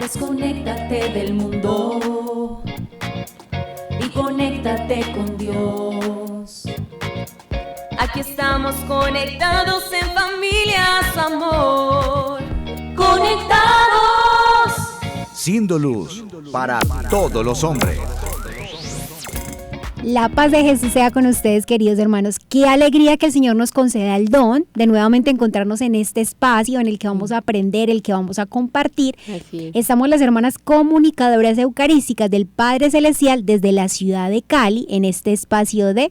Desconéctate del mundo y conéctate con Dios. Aquí estamos conectados en familia, su amor. Conectados. Siendo luz para todos los hombres. La paz de Jesús sea con ustedes, queridos hermanos. Qué alegría que el Señor nos conceda el don de nuevamente encontrarnos en este espacio en el que vamos a aprender, el que vamos a compartir. Estamos las hermanas comunicadoras eucarísticas del Padre Celestial desde la ciudad de Cali en este espacio de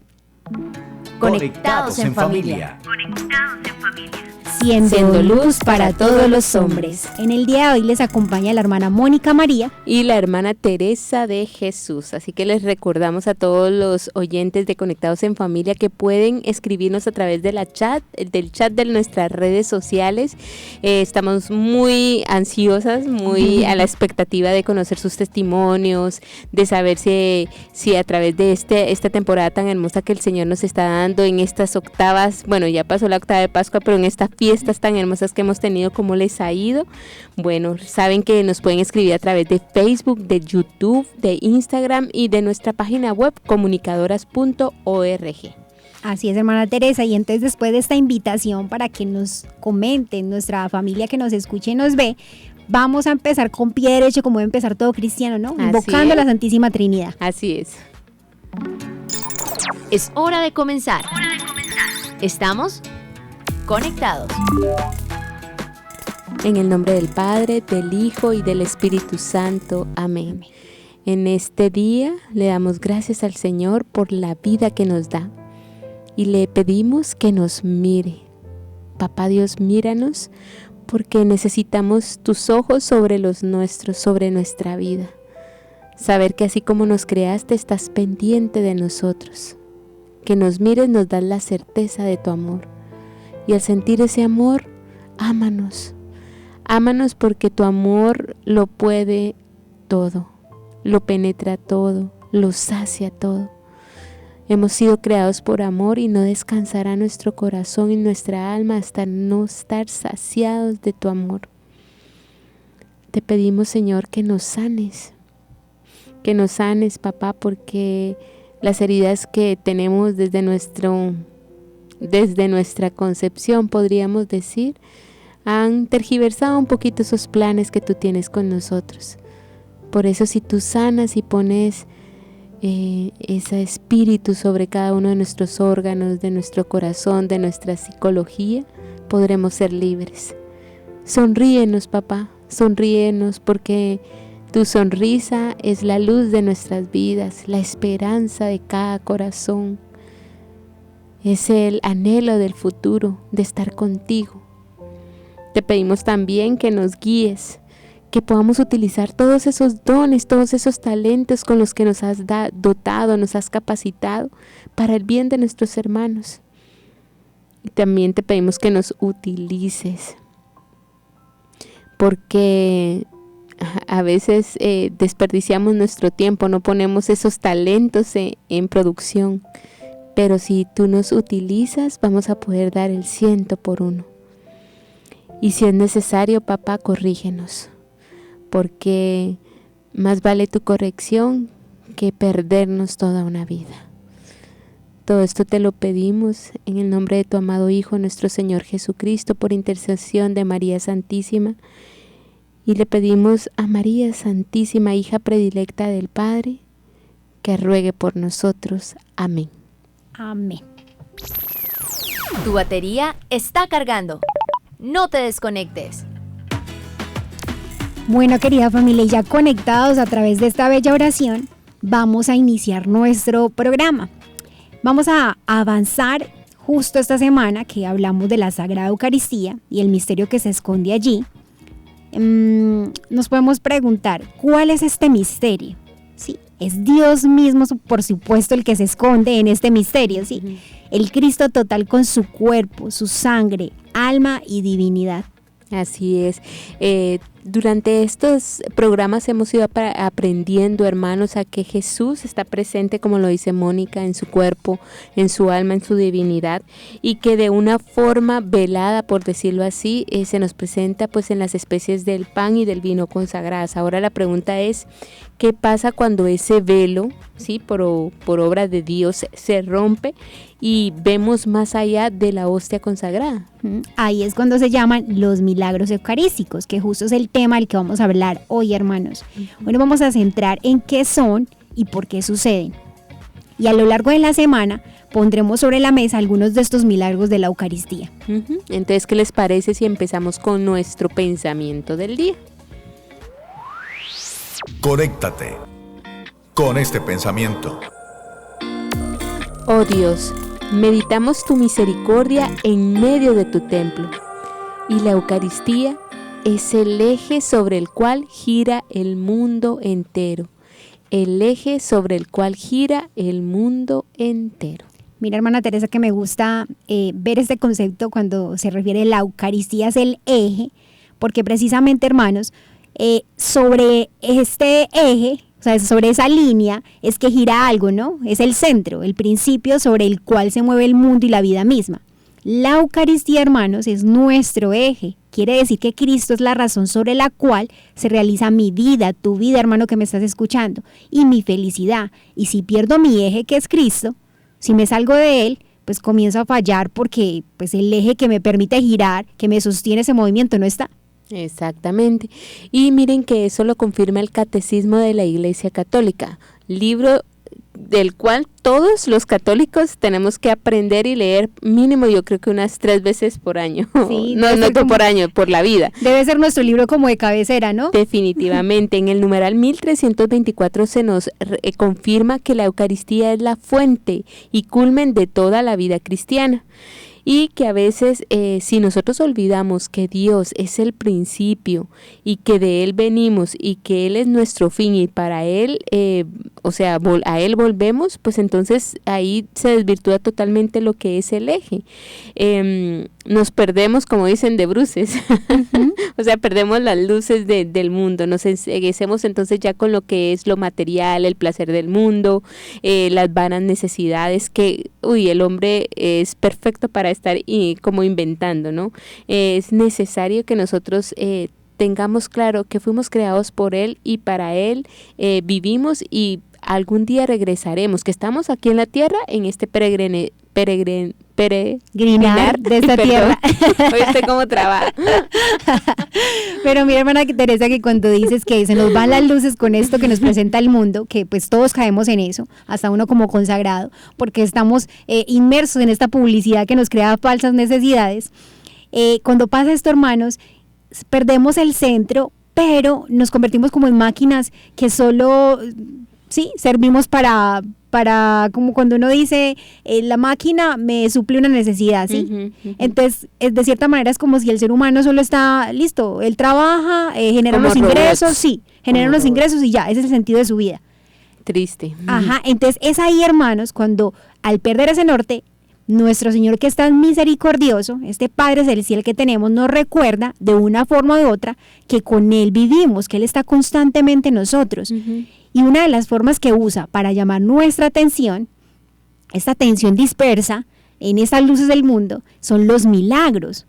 Conectados en familia. Siendo luz para todos los hombres. En el día de hoy les acompaña la hermana Mónica María y la hermana Teresa de Jesús. Así que les recordamos a todos los oyentes de Conectados en Familia que pueden escribirnos a través del chat de nuestras redes sociales. Estamos muy ansiosas, muy a la expectativa de conocer sus testimonios, de saber si a través de esta temporada tan hermosa que el Señor nos está dando en estas octavas, bueno, ya pasó la octava de Pascua, pero en esta fiestas tan hermosas que hemos tenido, ¿cómo les ha ido? Bueno, saben que nos pueden escribir a través de Facebook, de YouTube, de Instagram y de nuestra página web comunicadoras.org. Así es, hermana Teresa, y entonces después de esta invitación para que nos comenten, nuestra familia que nos escuche y nos ve, vamos a empezar con pie derecho, como debe empezar todo cristiano, ¿no? Invocando a la Santísima Trinidad. Así es. Es hora de comenzar. Estamos conectados. En el nombre del Padre, del Hijo y del Espíritu Santo. Amén. En este día le damos gracias al Señor por la vida que nos da y le pedimos que nos mire. Papá Dios, míranos porque necesitamos tus ojos sobre los nuestros, sobre nuestra vida. Saber que así como nos creaste, estás pendiente de nosotros. Que nos mires nos da la certeza de tu amor. Y al sentir ese amor, ámanos. Ámanos porque tu amor lo puede todo, lo penetra todo, lo sacia todo. Hemos sido creados por amor y no descansará nuestro corazón y nuestra alma hasta no estar saciados de tu amor. Te pedimos, Señor, que nos sanes, papá, porque las heridas que tenemos desde nuestra concepción, podríamos decir, han tergiversado un poquito esos planes que tú tienes con nosotros. Por eso, si tú sanas y pones ese espíritu sobre cada uno de nuestros órganos, de nuestro corazón, de nuestra psicología, podremos ser libres. Sonríenos, papá, sonríenos, porque tu sonrisa es la luz de nuestras vidas, la esperanza de cada corazón. Es el anhelo del futuro, de estar contigo. Te pedimos también que nos guíes, que podamos utilizar todos esos dones, todos esos talentos con los que nos has dotado, nos has capacitado para el bien de nuestros hermanos. Y también te pedimos que nos utilices, porque a veces desperdiciamos nuestro tiempo, no ponemos esos talentos en producción. Pero si tú nos utilizas, vamos a poder dar el 100 por 1. Y si es necesario, papá, corrígenos, porque más vale tu corrección que perdernos toda una vida. Todo esto te lo pedimos en el nombre de tu amado Hijo, nuestro Señor Jesucristo, por intercesión de María Santísima. Y le pedimos a María Santísima, hija predilecta del Padre, que ruegue por nosotros. Amén. Amén. Tu batería está cargando. No te desconectes. Bueno, querida familia, ya conectados a través de esta bella oración, vamos a iniciar nuestro programa. Vamos a avanzar justo esta semana que hablamos de la Sagrada Eucaristía y el misterio que se esconde allí. Nos podemos preguntar, ¿cuál es este misterio? Sí, es Dios mismo, por supuesto, el que se esconde en este misterio, ¿sí? El Cristo total con su cuerpo, su sangre, alma y divinidad. Así es. Durante estos programas hemos ido aprendiendo, hermanos, a que Jesús está presente, como lo dice Mónica, en su cuerpo, en su alma, en su divinidad, y que de una forma velada, por decirlo así, se nos presenta pues en las especies del pan y del vino consagradas. Ahora la pregunta es, ¿qué pasa cuando ese velo, sí, por obra de Dios, se rompe y vemos más allá de la hostia consagrada? Ahí es cuando se llaman los milagros eucarísticos, que justo es el tema del que vamos a hablar hoy, hermanos. Hoy nos vamos a centrar en qué son y por qué suceden. Y a lo largo de la semana pondremos sobre la mesa algunos de estos milagros de la Eucaristía. Entonces, ¿qué les parece si empezamos con nuestro pensamiento del día? Conéctate con este pensamiento. Oh Dios, meditamos tu misericordia en medio de tu templo, y la Eucaristía es el eje sobre el cual gira el mundo entero. El eje sobre el cual gira el mundo entero. Mira, hermana Teresa, que me gusta ver este concepto cuando se refiere a la Eucaristía es el eje, porque precisamente, hermanos, sobre este eje, o sea, sobre esa línea es que gira algo, ¿no? Es el centro, el principio sobre el cual se mueve el mundo y la vida misma. La Eucaristía, hermanos, es nuestro eje. Quiere decir que Cristo es la razón sobre la cual se realiza mi vida, tu vida, hermano, que me estás escuchando, y mi felicidad. Y si pierdo mi eje, que es Cristo, si me salgo de él, pues comienzo a fallar porque pues el eje que me permite girar, que me sostiene ese movimiento, no está. Exactamente. Y miren que eso lo confirma el Catecismo de la Iglesia Católica, libro del cual todos los católicos tenemos que aprender y leer mínimo, yo creo que unas 3 veces por año. Sí, no por año, por la vida. Debe ser nuestro libro como de cabecera, ¿no? Definitivamente. En el numeral 1324 se nos confirma que la Eucaristía es la fuente y culmen de toda la vida cristiana. Y que a veces si nosotros olvidamos que Dios es el principio y que de Él venimos y que Él es nuestro fin y para Él, a Él volvemos, pues entonces ahí se desvirtúa totalmente lo que es el eje. Nos perdemos, como dicen, de bruces, o sea, perdemos las luces del mundo, nos enceguecemos entonces ya con lo que es lo material, el placer del mundo, las vanas necesidades que, el hombre es perfecto para estar como inventando, ¿no? Es necesario que nosotros tengamos claro que fuimos creados por Él y para Él vivimos y algún día regresaremos, que estamos aquí en la tierra en este peregrinar de esta tierra. Hoy estoy como trabada. Pero mira, hermana Teresa, que cuando dices que se nos van las luces con esto que nos presenta el mundo, que pues todos caemos en eso, hasta uno como consagrado, porque estamos inmersos en esta publicidad que nos crea falsas necesidades. Cuando pasa esto, hermanos, perdemos el centro, pero nos convertimos como en máquinas que solo servimos para como cuando uno dice, la máquina me suple una necesidad, ¿sí? Entonces, de cierta manera es como si el ser humano solo está listo, él trabaja, genera unos ingresos, genera unos ingresos y ya, ese es el sentido de su vida. Triste. Ajá, entonces es ahí, hermanos, cuando al perder ese norte, nuestro Señor, que es tan misericordioso, este Padre Celestial que tenemos, nos recuerda de una forma u otra que con Él vivimos, que Él está constantemente en nosotros. Y una de las formas que usa para llamar nuestra atención, esta atención dispersa en estas luces del mundo, son los milagros.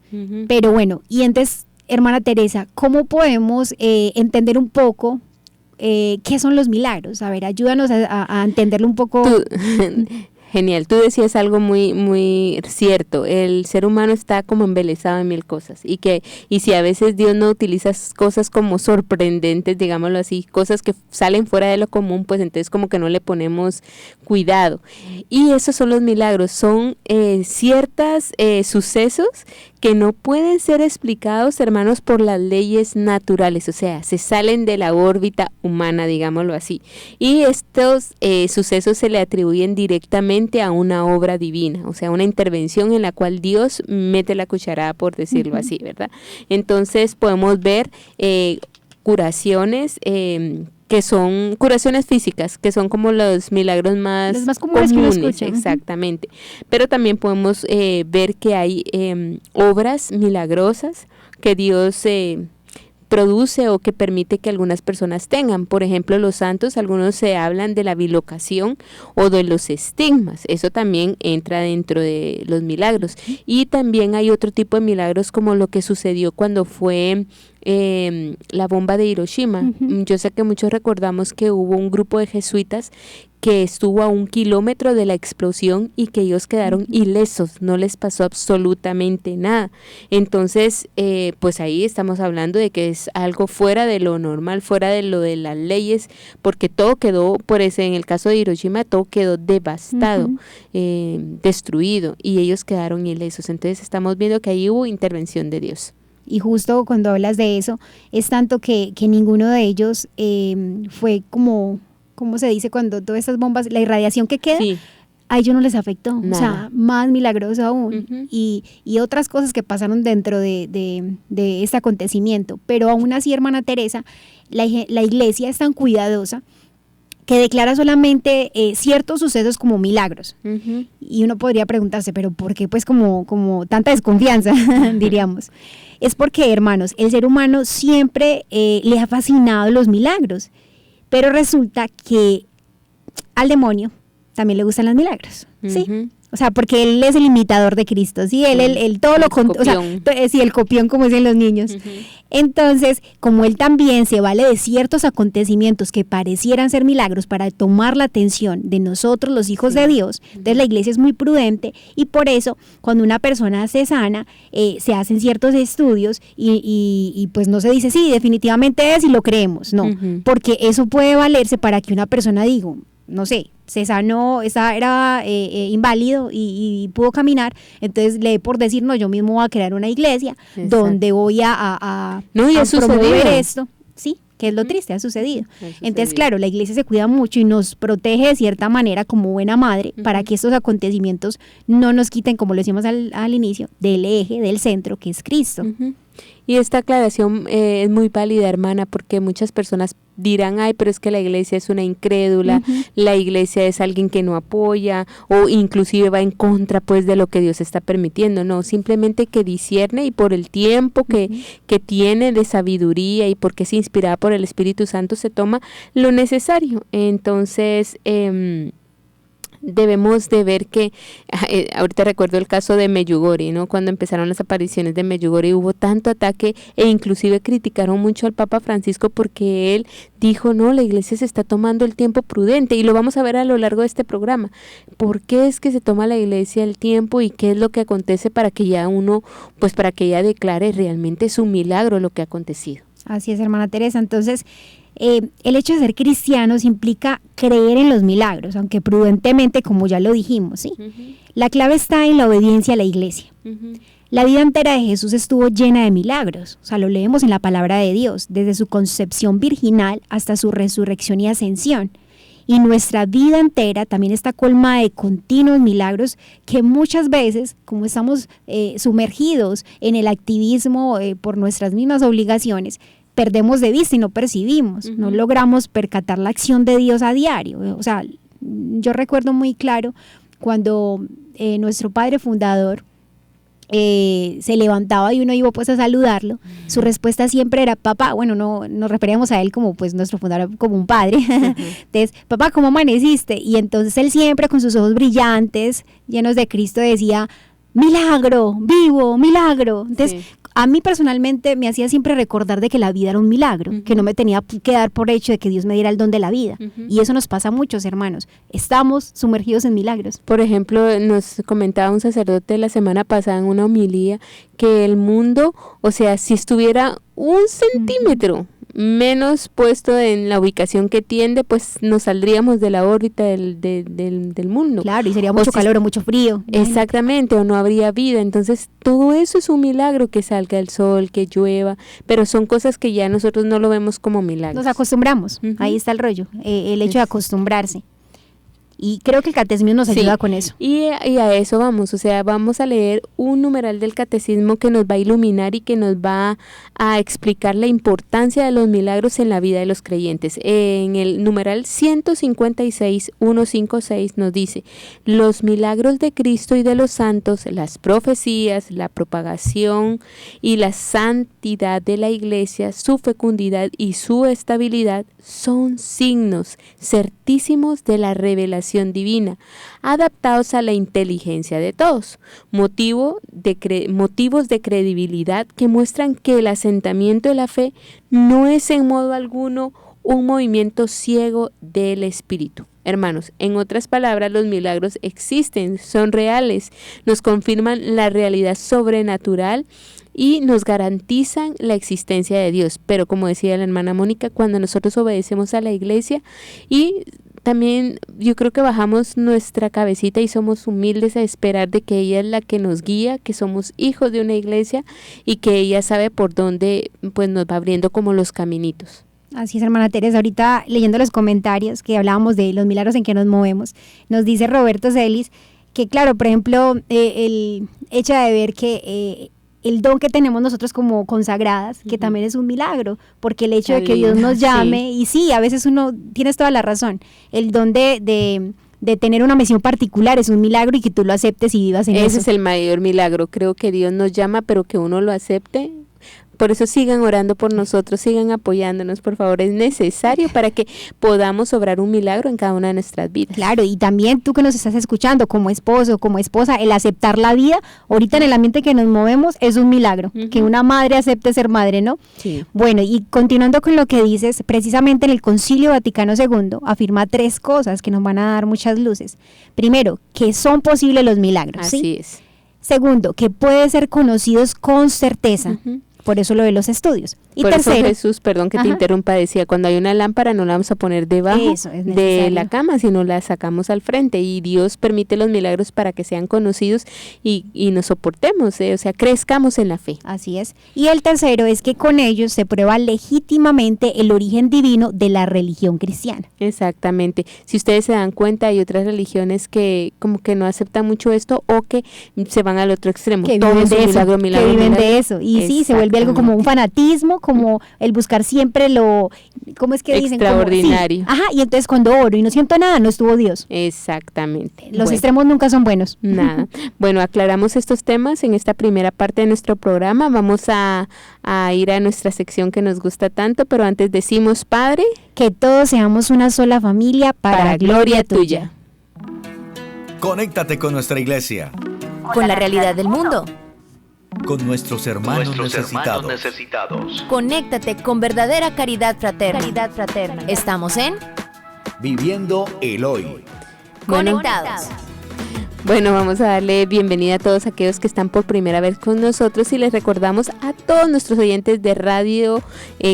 Pero bueno, y entonces, hermana Teresa, ¿cómo podemos entender un poco qué son los milagros? A ver, ayúdanos a entenderlo un poco. Genial, tú decías algo muy muy cierto, el ser humano está como embelesado en 1000 cosas y si a veces Dios no utiliza cosas como sorprendentes, digámoslo así, cosas que salen fuera de lo común, pues entonces como que no le ponemos cuidado. Y esos son los milagros, son ciertos sucesos que no pueden ser explicados, hermanos, por las leyes naturales, o sea, se salen de la órbita humana, digámoslo así. Y estos sucesos se le atribuyen directamente a una obra divina, o sea, una intervención en la cual Dios mete la cucharada, por decirlo así, ¿verdad? Entonces podemos ver curaciones que son curaciones físicas, que son como los milagros más comunes, que uno escucha. Exactamente. Pero también podemos ver que hay obras milagrosas que Dios produce o que permite que algunas personas tengan. Por ejemplo, los santos, algunos se hablan de la bilocación o de los estigmas. Eso también entra dentro de los milagros. Y también hay otro tipo de milagros como lo que sucedió cuando fue la bomba de Hiroshima. Yo sé que muchos recordamos que hubo un grupo de jesuitas que estuvo a 1 kilómetro de la explosión y que ellos quedaron ilesos, no les pasó absolutamente nada. Entonces, pues ahí estamos hablando de que es algo fuera de lo normal, fuera de lo de las leyes, porque todo quedó, en el caso de Hiroshima, todo quedó devastado, destruido, y ellos quedaron ilesos. Entonces estamos viendo que ahí hubo intervención de Dios. Y justo cuando hablas de eso, es tanto que ninguno de ellos fue como, ¿cómo se dice? Cuando todas estas bombas, la irradiación que queda, Sí. a ellos no les afectó. Nada. O sea, más milagroso aún. Y otras cosas que pasaron dentro de este acontecimiento. Pero aún así, hermana Teresa, la iglesia es tan cuidadosa que declara solamente ciertos sucesos como milagros. Y uno podría preguntarse, pero ¿por qué pues como tanta desconfianza, diríamos? Es porque, hermanos, el ser humano siempre le ha fascinado los milagros, pero resulta que al demonio también le gustan los milagros, ¿sí? O sea, porque él es el imitador de Cristo, ¿sí? Él todo lo o sea, sí, el copión, como dicen los niños. Entonces, como él también se vale de ciertos acontecimientos que parecieran ser milagros para tomar la atención de nosotros, los hijos de Dios, entonces la iglesia es muy prudente, y por eso, cuando una persona se sana, se hacen ciertos estudios y pues no se dice, sí, definitivamente es y lo creemos, no, porque eso puede valerse para que una persona diga, no sé, se sanó, era inválido y pudo caminar, entonces le dé por decir, no, yo mismo voy a crear una iglesia. Exacto. Donde voy a promover esto, sí, que es lo triste, ha sucedido. Entonces, claro, la iglesia se cuida mucho y nos protege de cierta manera como buena madre para que estos acontecimientos no nos quiten, como lo decíamos al inicio, del eje, del centro, que es Cristo. Y esta aclaración es muy válida, hermana, porque muchas personas dirán, ay, pero es que la iglesia es una incrédula, la iglesia es alguien que no apoya o inclusive va en contra pues de lo que Dios está permitiendo. No, simplemente que discierne, y por el tiempo que tiene de sabiduría y porque es inspirada por el Espíritu Santo se toma lo necesario. Entonces, debemos de ver que, ahorita recuerdo el caso de Medjugorje, ¿no? Cuando empezaron las apariciones de Medjugorje hubo tanto ataque e inclusive criticaron mucho al Papa Francisco porque él dijo, no, la iglesia se está tomando el tiempo prudente, y lo vamos a ver a lo largo de este programa. ¿Por qué es que se toma la iglesia el tiempo y qué es lo que acontece para que ya para que ella declare realmente su milagro, lo que ha acontecido? Así es, hermana Teresa. Entonces, el hecho de ser cristianos implica creer en los milagros, aunque prudentemente, como ya lo dijimos, ¿sí? La clave está en la obediencia a la iglesia. La vida entera de Jesús estuvo llena de milagros, o sea, lo leemos en la palabra de Dios, desde su concepción virginal hasta su resurrección y ascensión. Y nuestra vida entera también está colmada de continuos milagros que muchas veces, como estamos sumergidos en el activismo por nuestras mismas obligaciones, perdemos de vista y no percibimos, no logramos percatar la acción de Dios a diario. O sea, yo recuerdo muy claro cuando nuestro padre fundador se levantaba y uno iba pues a saludarlo, su respuesta siempre era, papá, bueno, no nos referíamos a él como pues nuestro fundador, como un padre, entonces, papá, ¿cómo amaneciste? Y entonces él siempre con sus ojos brillantes, llenos de Cristo, decía, milagro, vivo, milagro. Entonces, a mí personalmente me hacía siempre recordar de que la vida era un milagro, que no me tenía que dar por hecho de que Dios me diera el don de la vida. Y eso nos pasa a muchos, hermanos. Estamos sumergidos en milagros. Por ejemplo, nos comentaba un sacerdote la semana pasada en una homilía que el mundo, o sea, si estuviera 1 centímetro menos puesto en la ubicación que tiende, pues nos saldríamos de la órbita del mundo. Claro, y sería mucho calor o mucho frío. Exactamente, o no habría vida. Entonces, todo eso es un milagro, que salga el sol, que llueva, pero son cosas que ya nosotros no lo vemos como milagros. Nos acostumbramos, ahí está el rollo, el hecho de acostumbrarse. Y creo que el catecismo nos ayuda con eso. Y a eso vamos, o sea, vamos a leer un numeral del catecismo que nos va a iluminar y que nos va a explicar la importancia de los milagros en la vida de los creyentes. En el numeral 156, 156 nos dice: los milagros de Cristo y de los santos, las profecías, la propagación y la santidad de la Iglesia, su fecundidad y su estabilidad son signos certísimos de la revelación divina, adaptados a la inteligencia de todos, motivos de credibilidad que muestran que el asentamiento de la fe no es en modo alguno un movimiento ciego del espíritu. Hermanos, en otras palabras, los milagros existen, son reales, nos confirman la realidad sobrenatural y nos garantizan la existencia de Dios. Pero como decía la hermana Mónica, cuando nosotros obedecemos a la Iglesia y también yo creo que bajamos nuestra cabecita y somos humildes a esperar de que ella es la que nos guía, que somos hijos de una iglesia y que ella sabe por dónde pues nos va abriendo como los caminitos. Así es, hermana Teresa. Ahorita leyendo los comentarios que hablábamos de los milagros en que nos movemos, nos dice Roberto Celis que claro, por ejemplo, el hecho de ver que el don que tenemos nosotros como consagradas, que también es un milagro, porque el hecho de que Dios nos llame, y sí, a veces uno, tienes toda la razón, el don de tener una misión particular es un milagro y que tú lo aceptes y vivas en eso. Ese es el mayor milagro, creo que Dios nos llama, pero que uno lo acepte. Por eso sigan orando por nosotros, sigan apoyándonos, por favor, es necesario para que podamos obrar un milagro en cada una de nuestras vidas. Claro, y también tú que nos estás escuchando como esposo, como esposa, el aceptar la vida, ahorita en el ambiente que nos movemos es un milagro, que una madre acepte ser madre, ¿no? Sí. Bueno, y continuando con lo que dices, precisamente en el Concilio Vaticano II afirma 3 cosas que nos van a dar muchas luces. Primero, que son posibles los milagros, Así ¿sí? es. Segundo, que pueden ser conocidos con certeza. Por eso lo de los estudios. Y por tercero, eso Jesús, perdón que te interrumpa, decía, cuando hay una lámpara no la vamos a poner debajo de la cama, sino la sacamos al frente, y Dios permite los milagros para que sean conocidos y nos soportemos, o sea, crezcamos en la fe. Así es. Y el tercero es que con ellos se prueba legítimamente el origen divino de la religión cristiana. Exactamente. Si ustedes se dan cuenta, hay otras religiones que como que no aceptan mucho esto o que se van al otro extremo. Que todo viven es de un eso, milagro, milagro, que viven milagro. de eso. Y sí, se vuelve algo como un fanatismo, como el buscar siempre lo, ¿cómo es que dicen? Extraordinario. Como, sí. Ajá, y entonces cuando oro y no siento nada, no estuvo Dios. Exactamente. Los extremos nunca son buenos. Nada. Bueno, aclaramos estos temas en esta primera parte de nuestro programa. Vamos a ir a nuestra sección que nos gusta tanto, pero antes decimos, Padre, que todos seamos una sola familia para gloria tuya. Conéctate con nuestra iglesia, Con la realidad del mundo. con nuestros hermanos necesitados. Conéctate con verdadera caridad fraterna. Estamos en Viviendo el hoy. Conectados. bueno, vamos a darle bienvenida a todos aquellos que están por primera vez con nosotros y les recordamos a todos nuestros oyentes de Radio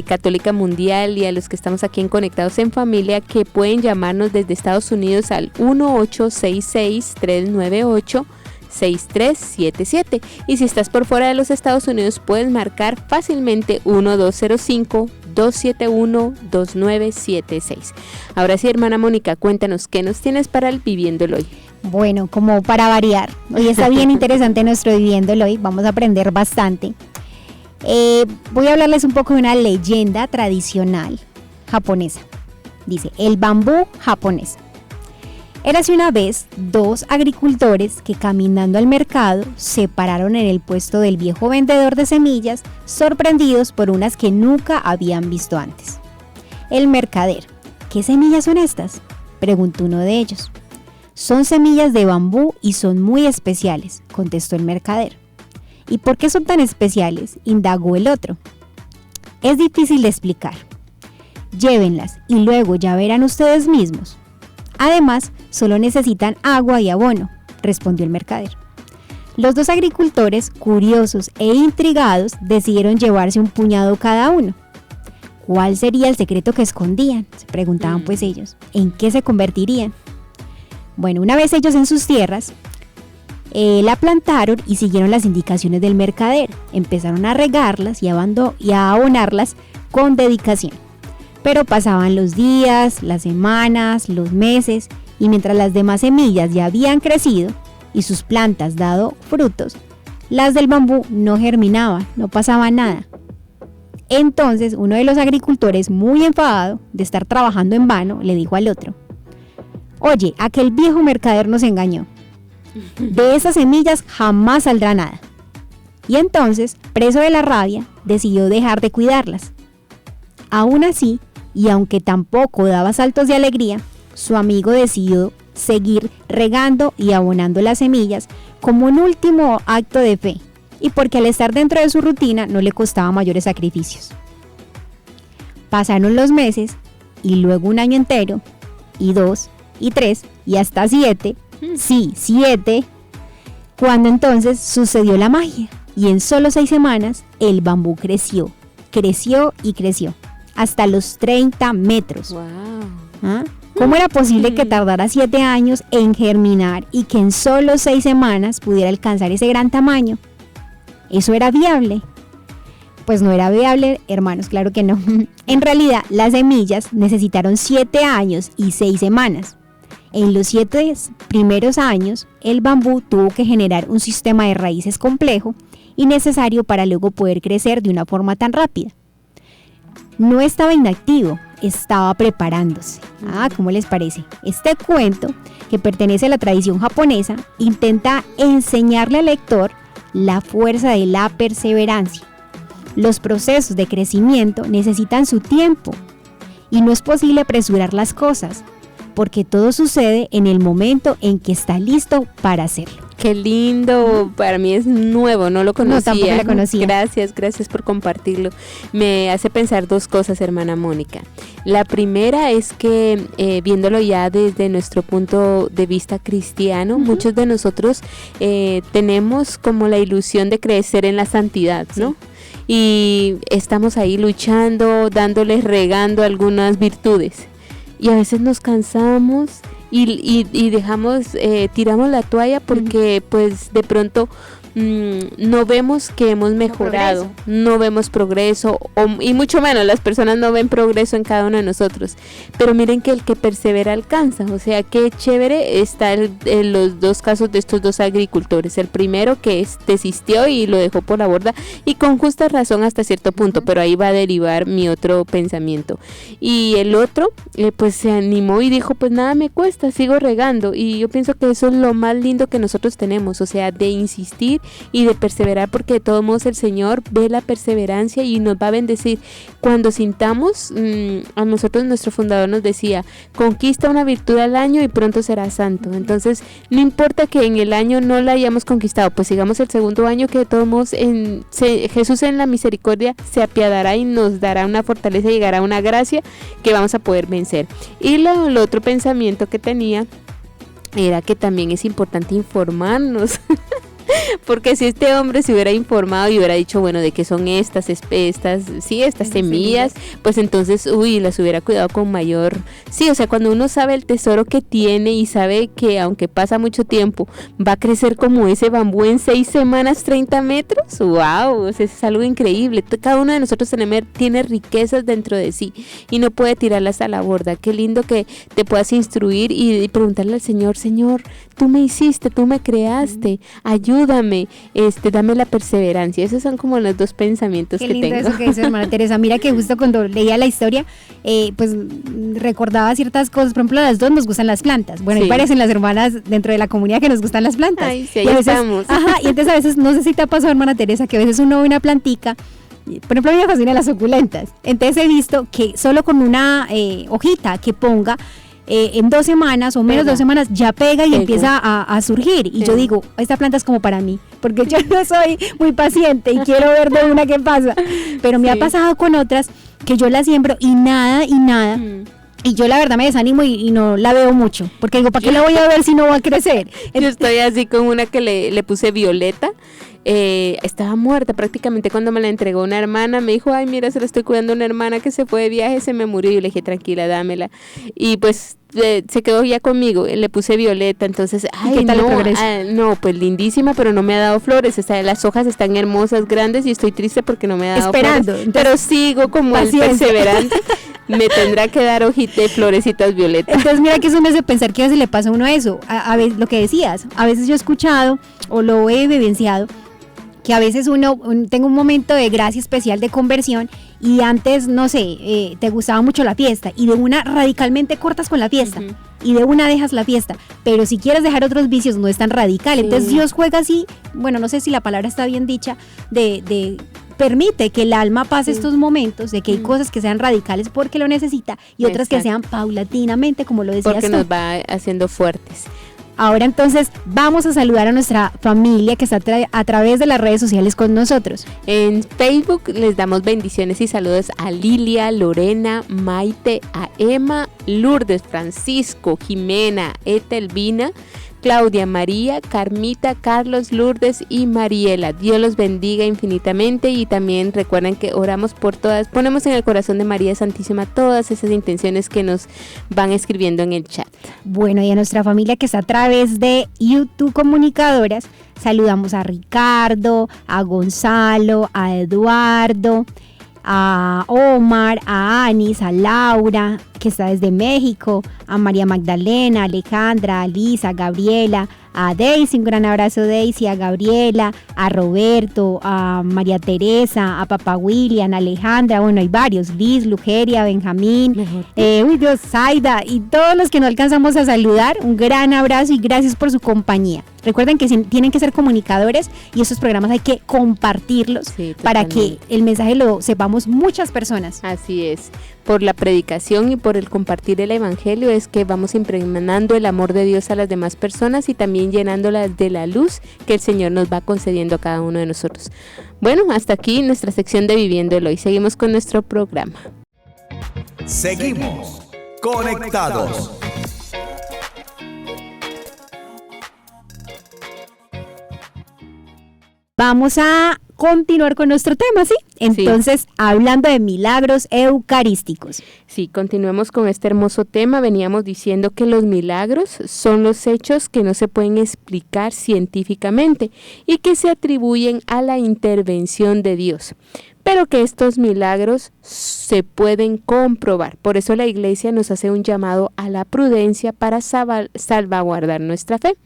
Católica Mundial y a los que estamos aquí en Conectados en Familia que pueden llamarnos desde Estados Unidos al 1866-398-6377, y si estás por fuera de los Estados Unidos puedes marcar fácilmente 1205-271-2976. Ahora sí, hermana Mónica, cuéntanos, ¿qué nos tienes para el Viviendo el Hoy? Bueno, como para variar, hoy está bien interesante nuestro Viviendo el Hoy, vamos a aprender bastante. Voy a hablarles un poco de una leyenda tradicional japonesa. Dice, el bambú japonés. Érase una vez 2 agricultores que caminando al mercado se pararon en el puesto del viejo vendedor de semillas, sorprendidos por unas que nunca habían visto antes. El mercader, ¿qué semillas son estas?, preguntó uno de ellos. Son semillas de bambú y son muy especiales, contestó el mercader. ¿Y por qué son tan especiales?, indagó el otro. Es difícil de explicar. Llévenlas y luego ya verán ustedes mismos. Además, solo necesitan agua y abono, respondió el mercader. Los 2 agricultores, curiosos e intrigados, decidieron llevarse un puñado cada uno. ¿Cuál sería el secreto que escondían?, se preguntaban pues ellos. ¿En qué se convertirían? Bueno, una vez ellos en sus tierras, la plantaron y siguieron las indicaciones del mercader. Empezaron a regarlas y a abonarlas con dedicación. Pero pasaban los días, las semanas, los meses y mientras las demás semillas ya habían crecido y sus plantas dado frutos, las del bambú no germinaban, no pasaba nada. Entonces uno de los agricultores, muy enfadado de estar trabajando en vano, le dijo al otro: oye, aquel viejo mercader nos engañó. De esas semillas jamás saldrá nada. Y entonces, preso de la rabia, decidió dejar de cuidarlas. Aún así, y aunque tampoco daba saltos de alegría, su amigo decidió seguir regando y abonando las semillas como un último acto de fe, y porque al estar dentro de su rutina no le costaba mayores sacrificios. Pasaron los meses, y luego un año entero, y 2, y 3, y hasta 7, sí, 7, cuando entonces sucedió la magia, y en solo 6 semanas el bambú creció y creció, hasta los 30 metros. Wow. ¿Ah? ¿Cómo era posible que tardara 7 años en germinar y que en solo 6 semanas pudiera alcanzar ese gran tamaño? ¿Eso era viable? Pues no era viable, hermanos, claro que no. En realidad, las semillas necesitaron 7 años y 6 semanas. En los 7 primeros años, el bambú tuvo que generar un sistema de raíces complejo y necesario para luego poder crecer de una forma tan rápida. No estaba inactivo, estaba preparándose. ¿Cómo les parece? Este cuento, que pertenece a la tradición japonesa, intenta enseñarle al lector la fuerza de la perseverancia. Los procesos de crecimiento necesitan su tiempo y no es posible apresurar las cosas, porque todo sucede en el momento en que está listo para hacerlo. Qué lindo, para mí es nuevo, no lo conocía. No, tampoco la conocía. Gracias por compartirlo. Me hace pensar 2 cosas, hermana Mónica. La primera es que viéndolo ya desde nuestro punto de vista cristiano, muchos de nosotros tenemos como la ilusión de crecer en la santidad, ¿no? Y estamos ahí luchando, regando algunas virtudes. Y a veces nos cansamos y dejamos, tiramos la toalla porque pues de pronto no vemos que hemos mejorado, no vemos progreso, y mucho menos las personas no ven progreso en cada uno de nosotros. Pero miren que el que persevera alcanza, o sea, qué chévere está los 2 casos de estos 2 agricultores. El primero que desistió y lo dejó por la borda, y con justa razón hasta cierto punto, pero ahí va a derivar mi otro pensamiento. Y el otro, pues se animó y dijo, pues nada me cuesta, sigo regando. Y yo pienso que eso es lo más lindo que nosotros tenemos, o sea, de insistir y de perseverar, porque de todos modos el Señor ve la perseverancia y nos va a bendecir. Cuando sintamos, a nosotros nuestro fundador nos decía, conquista una virtud al año y pronto serás santo. Entonces no importa que en el año no la hayamos conquistado, pues sigamos el segundo año, que de todos modos Jesús en la misericordia se apiadará y nos dará una fortaleza y llegará una gracia que vamos a poder vencer. Y el otro pensamiento que tenía era que también es importante informarnos. Porque si este hombre se hubiera informado y hubiera dicho, bueno, de qué son estas semillas, pues entonces, las hubiera cuidado con mayor. Sí, o sea, cuando uno sabe el tesoro que tiene y sabe que aunque pasa mucho tiempo, va a crecer como ese bambú en 6 semanas, 30 metros, wow, o sea, es algo increíble. Cada uno de nosotros tiene riquezas dentro de sí y no puede tirarlas a la borda. Qué lindo que te puedas instruir y preguntarle al Señor, tú me hiciste, tú me creaste, ayúdame, dame la perseverancia. Esos son como los 2 pensamientos que tengo. Qué lindo eso que dice hermana Teresa. Mira que justo cuando leía la historia, pues recordaba ciertas cosas. Por ejemplo, a las 2 nos gustan las plantas. Bueno, sí. Y parecen las hermanas dentro de la comunidad que nos gustan las plantas. Ay, sí, ahí estamos. Y entonces a veces, no sé si te ha pasado, hermana Teresa, que a veces uno ve una plantica. Por ejemplo, a mí me fascinan las suculentas. Entonces he visto que solo con una hojita que ponga, en 2 semanas o menos de 2 semanas ya pega y empieza a surgir. Y yo digo, esta planta es como para mí, porque yo no soy muy paciente y quiero ver de una qué pasa. Pero me ha pasado con otras que yo la siembro y nada. Y yo la verdad me desanimo y no la veo mucho, porque digo, ¿para qué la voy a ver si no va a crecer? Yo estoy así con una que le puse violeta. Estaba muerta prácticamente cuando me la entregó una hermana. Me dijo, ay, mira, se la estoy cuidando a una hermana que se fue de viaje, se me murió. Y yo le dije, tranquila, dámela. Y pues se quedó ya conmigo, le puse violeta, entonces, ¿qué tal el no, progreso? no, pues lindísima, pero no me ha dado flores, las hojas están hermosas, grandes y estoy triste porque no me ha dado Esperando, flores, entonces, pero sigo como paciencia. el perseverante, me tendrá que dar florecitas violetas. Entonces mira que eso me hace pensar que a veces le pasa a uno eso, a veces lo que decías, a veces yo he escuchado o lo he vivenciado, que a veces tengo un momento de gracia especial de conversión y antes, no sé, te gustaba mucho la fiesta y de una radicalmente cortas con la fiesta y de una dejas la fiesta, pero si quieres dejar otros vicios no es tan radical, entonces Dios juega así, bueno, no sé si la palabra está bien dicha, de permite que el alma pase estos momentos, de que hay cosas que sean radicales porque lo necesita y otras que sean paulatinamente, como lo decías porque tú. nos va haciendo fuertes. Ahora entonces vamos a saludar a nuestra familia que está a través de las redes sociales con nosotros. En Facebook les damos bendiciones y saludos a Lilia, Lorena, Maite, a Emma, Lourdes, Francisco, Jimena, Etelvina, Claudia, María, Carmita, Carlos, Lourdes y Mariela. Dios los bendiga infinitamente y también recuerden que oramos por todas, ponemos en el corazón de María Santísima todas esas intenciones que nos van escribiendo en el chat. Bueno, y a nuestra familia que está a través de YouTube Comunicadoras, saludamos a Ricardo, a Gonzalo, a Eduardo, a Omar, a Anis, a Laura, que está desde México, a María Magdalena, a Alejandra, a Lisa, a Gabriela, a Daisy, un gran abrazo Daisy, a Gabriela, a Roberto, a María Teresa, a Papá William, a Alejandra, bueno, hay varios, Liz, Lugeria, Benjamín, Zaida y todos los que no alcanzamos a saludar, un gran abrazo y gracias por su compañía. Recuerden que tienen que ser comunicadores y estos programas hay que compartirlos para que el mensaje lo sepamos muchas personas. Así es, por la predicación y por el compartir el evangelio es que vamos impregnando el amor de Dios a las demás personas y también llenándolas de la luz que el Señor nos va concediendo a cada uno de nosotros. Bueno, hasta aquí nuestra sección de Viviendo el Hoy. Seguimos con nuestro programa. Seguimos conectados. Vamos a continuar con nuestro tema, ¿sí? Entonces, hablando de milagros eucarísticos. Sí, continuemos con este hermoso tema. Veníamos diciendo que los milagros son los hechos que no se pueden explicar científicamente y que se atribuyen a la intervención de Dios, pero que estos milagros se pueden comprobar. Por eso la Iglesia nos hace un llamado a la prudencia para salvaguardar nuestra fe.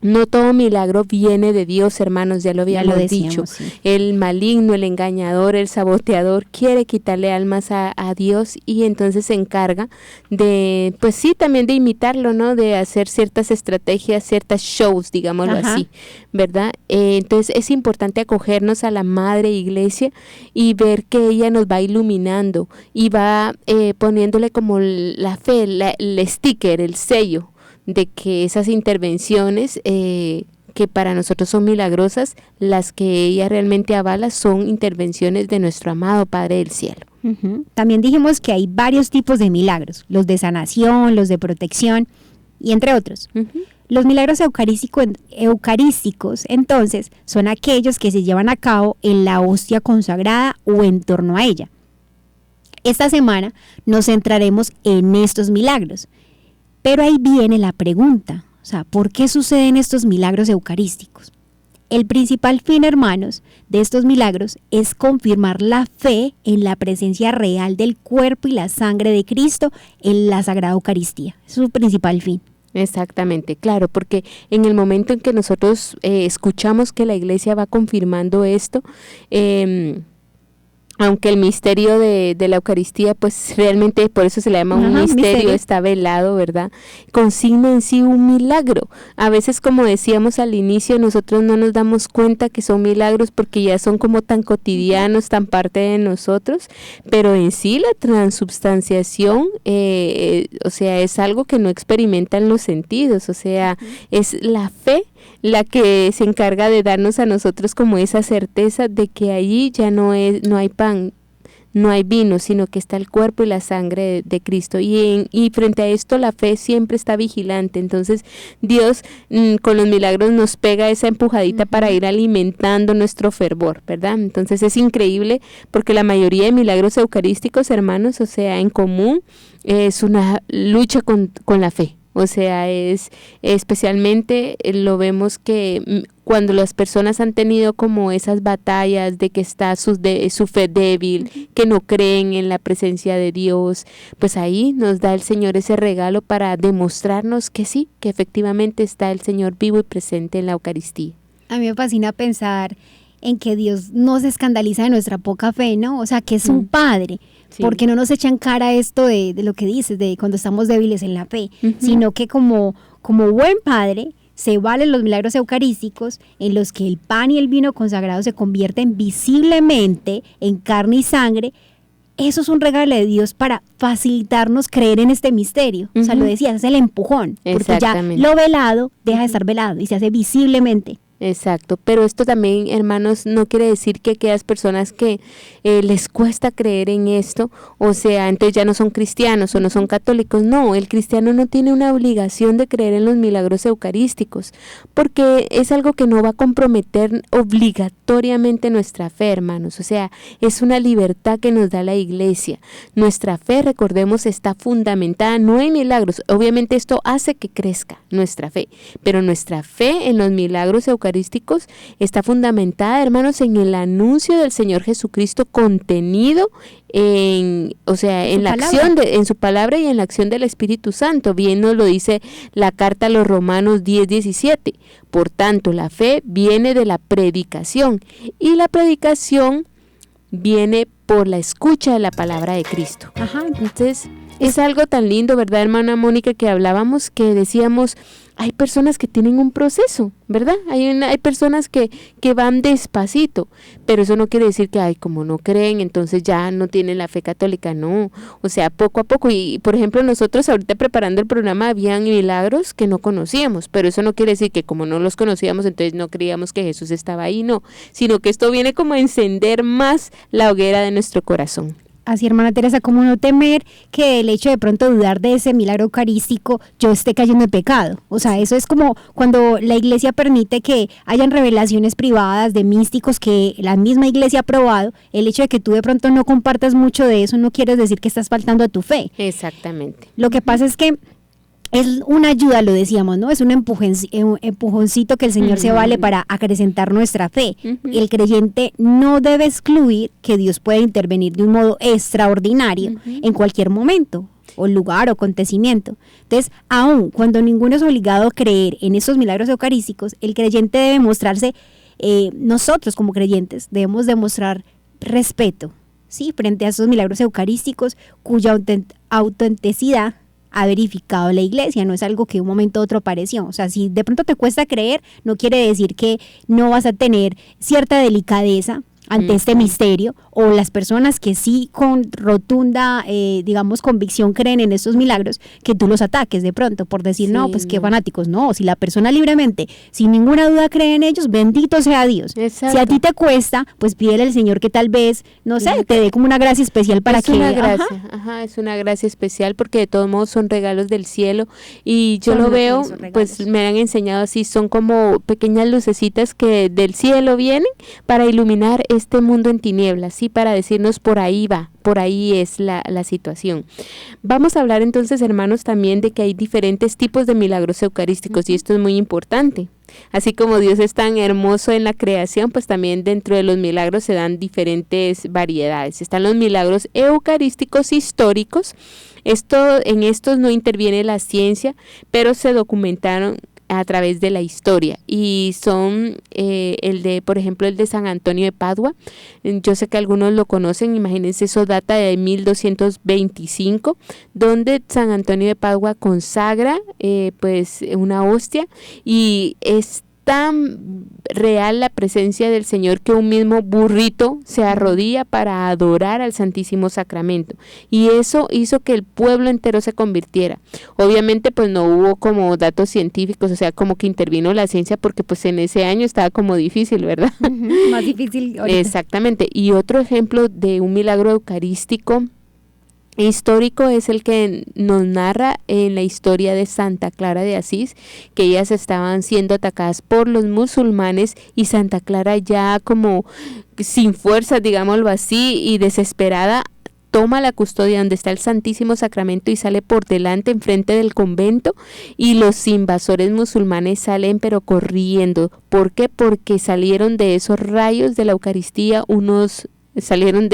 No todo milagro viene de Dios, hermanos, ya lo habíamos dicho. Sí. El maligno, el engañador, el saboteador quiere quitarle almas a Dios y entonces se encarga de, pues sí, también de imitarlo, ¿no? De hacer ciertas estrategias, ciertas shows, digámoslo así, ¿verdad? Entonces es importante acogernos a la Madre Iglesia y ver que ella nos va iluminando y va poniéndole como la fe, el sticker, el sello, de que esas intervenciones que para nosotros son milagrosas, las que ella realmente avala son intervenciones de nuestro amado Padre del Cielo. También dijimos que hay varios tipos de milagros, los de sanación, los de protección y entre otros. Los milagros eucarísticos, entonces, son aquellos que se llevan a cabo en la hostia consagrada o en torno a ella. Esta semana nos centraremos en estos milagros. Pero ahí viene la pregunta, o sea, ¿por qué suceden estos milagros eucarísticos? El principal fin, hermanos, de estos milagros es confirmar la fe en la presencia real del cuerpo y la sangre de Cristo en la Sagrada Eucaristía. Es su principal fin. Exactamente, claro, porque en el momento en que nosotros escuchamos que la Iglesia va confirmando esto, aunque el misterio de la Eucaristía, pues realmente por eso se le llama un misterio, está velado, ¿verdad? Consigna en sí un milagro. A veces, como decíamos al inicio, nosotros no nos damos cuenta que son milagros porque ya son como tan cotidianos, tan parte de nosotros, pero en sí la transubstanciación, o sea, es algo que no experimentan los sentidos, o sea, es la fe la que se encarga de darnos a nosotros como esa certeza de que allí ya no hay pan, no hay vino, sino que está el cuerpo y la sangre de Cristo. Y frente a esto la fe siempre está vigilante. Entonces Dios con los milagros nos pega esa empujadita para ir alimentando nuestro fervor, ¿verdad? Entonces es increíble porque la mayoría de milagros eucarísticos, hermanos, o sea, en común, es una lucha con la fe. O sea, es especialmente lo vemos que cuando las personas han tenido como esas batallas de que está su fe débil, que no creen en la presencia de Dios, pues ahí nos da el Señor ese regalo para demostrarnos que sí, que efectivamente está el Señor vivo y presente en la Eucaristía. A mí me fascina pensar en que Dios no se escandaliza de nuestra poca fe, ¿no? O sea, que es un padre. Sí. Porque no nos echan cara esto de lo que dices, de cuando estamos débiles en la fe, sino que como buen padre se valen los milagros eucarísticos en los que el pan y el vino consagrado se convierten visiblemente en carne y sangre. Eso es un regalo de Dios para facilitarnos creer en este misterio. O sea, lo decías, es el empujón, porque ya lo velado deja de estar velado y se hace visiblemente. Exacto, pero esto también, hermanos, no quiere decir que aquellas personas que les cuesta creer en esto, o sea, entonces ya no son cristianos o no son católicos. No, el cristiano no tiene una obligación de creer en los milagros eucarísticos, porque es algo que no va a comprometer obligatoriamente nuestra fe, hermanos. O sea, es una libertad que nos da la Iglesia. Nuestra fe, recordemos, está fundamentada no en milagros. Obviamente esto hace que crezca nuestra fe, pero nuestra fe en los milagros eucarísticos está fundamentada, hermanos, en el anuncio del Señor Jesucristo contenido en la acción en su palabra y en la acción del Espíritu Santo. Bien nos lo dice la carta a los Romanos 10:17. Por tanto, la fe viene de la predicación y la predicación viene por la escucha de la palabra de Cristo. Entonces, es algo tan lindo, ¿verdad, hermana Mónica? Que hablábamos, que decíamos, hay personas que tienen un proceso, ¿verdad? Hay personas que van despacito, pero eso no quiere decir que, como no creen, entonces ya no tienen la fe católica, no. O sea, poco a poco. Y, por ejemplo, nosotros ahorita preparando el programa habían milagros que no conocíamos, pero eso no quiere decir que como no los conocíamos, entonces no creíamos que Jesús estaba ahí, no. Sino que esto viene como a encender más la hoguera de nuestro corazón. Así, hermana Teresa, como no temer que el hecho de pronto dudar de ese milagro eucarístico yo esté cayendo en pecado. O sea, eso es como cuando la Iglesia permite que hayan revelaciones privadas de místicos que la misma Iglesia ha aprobado. El hecho de que tú de pronto no compartas mucho de eso no quiere decir que estás faltando a tu fe. Exactamente. Lo que pasa es que es una ayuda, lo decíamos, ¿no? Es un empujoncito que el Señor se vale para acrecentar nuestra fe. El creyente no debe excluir que Dios puede intervenir de un modo extraordinario en cualquier momento, o lugar, o acontecimiento. Entonces, aun cuando ninguno es obligado a creer en esos milagros eucarísticos, el creyente debe mostrarse, nosotros como creyentes debemos demostrar respeto, ¿sí? Frente a esos milagros eucarísticos cuya autenticidad ha verificado la Iglesia, no es algo que de un momento a otro apareció. O sea, si de pronto te cuesta creer, no quiere decir que no vas a tener cierta delicadeza ante este misterio, o las personas que sí con rotunda, convicción creen en estos milagros, que tú los ataques de pronto por decir, no, pues qué fanáticos. No, si la persona libremente, sin ninguna duda cree en ellos, bendito sea Dios. Exacto. Si a ti te cuesta, pues pídele al Señor que tal vez, no sé, te dé como una gracia especial para que... Es una gracia, es una gracia especial, porque de todos modos son regalos del cielo, y yo lo veo, pues me han enseñado así, son como pequeñas lucecitas que del cielo vienen para iluminar este mundo en tinieblas, ¿sí? Para decirnos por ahí va, por ahí es la situación. Vamos a hablar entonces, hermanos, también de que hay diferentes tipos de milagros eucarísticos, y esto es muy importante. Así como Dios es tan hermoso en la creación, pues también dentro de los milagros se dan diferentes variedades. Están los milagros eucarísticos históricos. En estos no interviene la ciencia, pero se documentaron a través de la historia, y son por ejemplo, el de San Antonio de Padua. Yo sé que algunos lo conocen, imagínense, eso data de 1225, donde San Antonio de Padua consagra pues una hostia, y es tan real la presencia del Señor que un mismo burrito se arrodilla para adorar al Santísimo Sacramento, y eso hizo que el pueblo entero se convirtiera. Obviamente pues no hubo como datos científicos, o sea, como que intervino la ciencia, porque pues en ese año estaba como difícil, ¿verdad? Más difícil ahorita. Exactamente. Y otro ejemplo de un milagro eucarístico histórico es el que nos narra en la historia de Santa Clara de Asís, que ellas estaban siendo atacadas por los musulmanes y Santa Clara, ya como sin fuerzas, digámoslo así, y desesperada, toma la custodia donde está el Santísimo Sacramento y sale por delante enfrente del convento, y los invasores musulmanes salen pero corriendo. ¿Por qué? Porque salieron de esos rayos de la Eucaristía salieron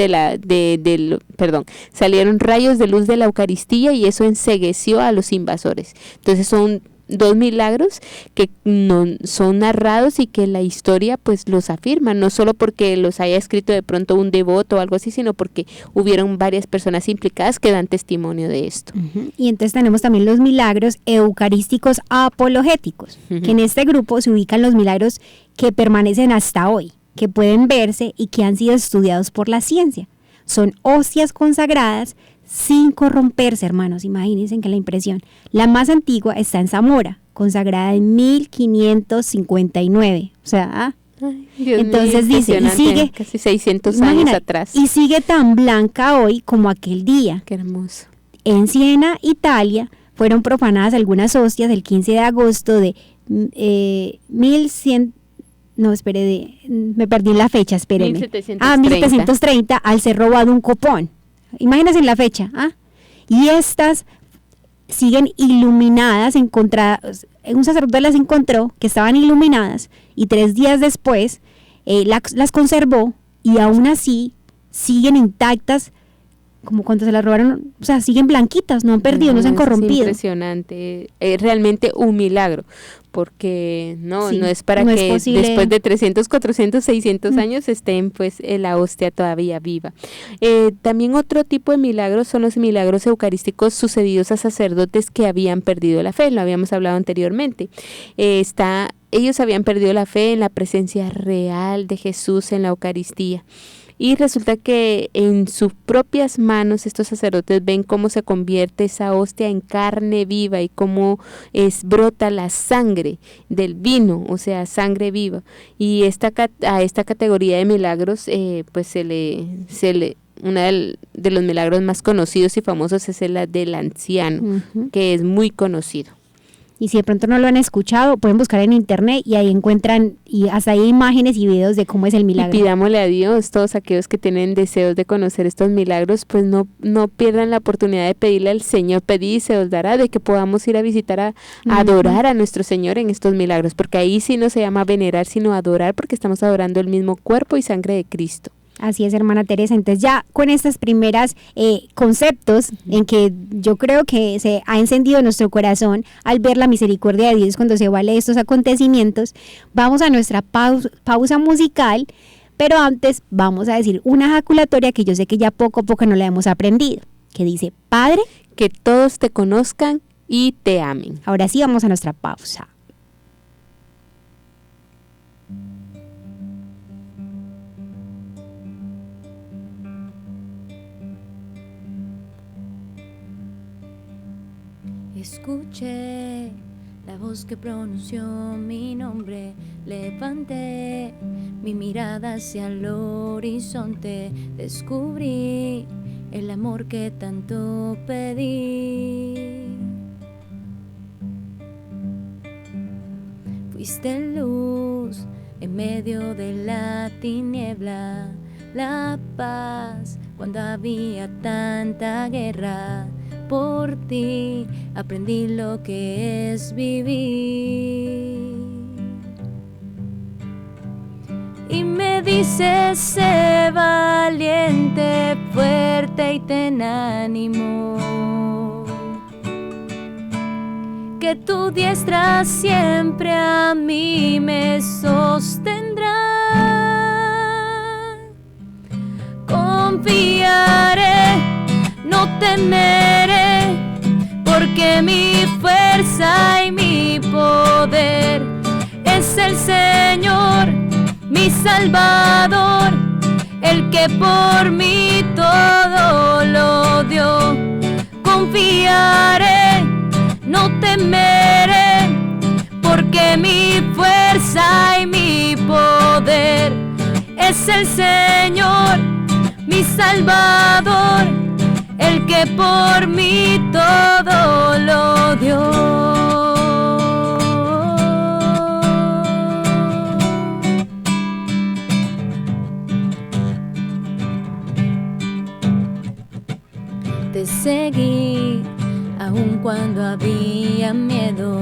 salieron rayos de luz de la Eucaristía, y eso encegueció a los invasores. Entonces son dos milagros que no son narrados y que la historia pues los afirma, no solo porque los haya escrito de pronto un devoto o algo así, sino porque hubieron varias personas implicadas que dan testimonio de esto. Y entonces tenemos también los milagros eucarísticos apologéticos, que en este grupo se ubican los milagros que permanecen hasta hoy, que pueden verse y que han sido estudiados por la ciencia. Son hostias consagradas sin corromperse, hermanos. Imagínense que la impresión. La más antigua está en Zamora, consagrada en 1559. O sea, entonces mío, dice, y sigue casi 600 años atrás. Y sigue tan blanca hoy como aquel día. Qué hermoso. En Siena, Italia, fueron profanadas algunas hostias el 15 de agosto de 1100. No, me perdí en la fecha, espérenme. 1730, al ser robado un copón. Imagínense en la fecha. Y estas siguen iluminadas, un sacerdote las encontró que estaban iluminadas, y 3 días después las conservó, y aún así siguen intactas, como cuando se las robaron, o sea, siguen blanquitas, no han perdido, no se han corrompido. Es impresionante, es realmente un milagro, porque no es para no que es posible. Después de 300, 400, 600 años estén pues la hostia todavía viva. También otro tipo de milagros son los milagros eucarísticos sucedidos a sacerdotes que habían perdido la fe, lo habíamos hablado anteriormente. Ellos habían perdido la fe en la presencia real de Jesús en la Eucaristía. Y resulta que en sus propias manos estos sacerdotes ven cómo se convierte esa hostia en carne viva y cómo brota la sangre del vino, o sea, sangre viva. Y a esta categoría de milagros, pues uno de los milagros más conocidos y famosos es el del anciano, que es muy conocido. Y si de pronto no lo han escuchado, pueden buscar en internet y ahí encuentran, y hasta hay imágenes y videos de cómo es el milagro. Y pidámosle a Dios, todos aquellos que tienen deseos de conocer estos milagros, pues no pierdan la oportunidad de pedirle al Señor, pedid y se os dará, de que podamos ir a visitar, a adorar a nuestro Señor en estos milagros, porque ahí sí no se llama venerar, sino adorar, porque estamos adorando el mismo cuerpo y sangre de Cristo. Así es, hermana Teresa. Entonces ya con estas primeras conceptos en que yo creo que se ha encendido nuestro corazón al ver la misericordia de Dios cuando se vale estos acontecimientos, vamos a nuestra pausa musical, pero antes vamos a decir una ejaculatoria que yo sé que ya poco a poco no la hemos aprendido, que dice: Padre, que todos te conozcan y te amen. Ahora sí vamos a nuestra pausa. Escuché la voz que pronunció mi nombre, levanté mi mirada hacia el horizonte, descubrí el amor que tanto pedí. Fuiste luz en medio de la tiniebla, la paz cuando había tanta guerra. Por ti aprendí lo que es vivir. Y me dices: sé valiente, fuerte y ten ánimo, que tu diestra siempre a mí me sostendrá. Confiaré, no temeré, porque mi fuerza y mi poder es el el Señor, mi Salvador, el que por mí todo lo dio. Confiaré, no temeré, porque mi fuerza y mi poder es el Señor, mi Salvador, el que por mí todo lo dio. Te seguí, aun cuando había miedo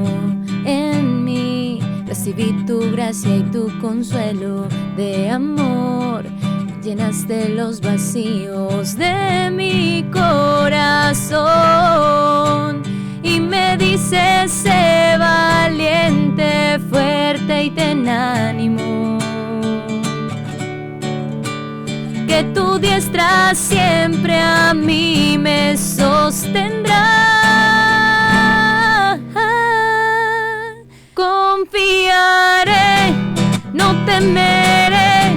en mí. Recibí tu gracia y tu consuelo de amor. Llenaste los vacíos de mi corazón y me dices: sé valiente, fuerte y ten ánimo, que tu diestra siempre a mí me sostendrá. Confiaré, no temeré,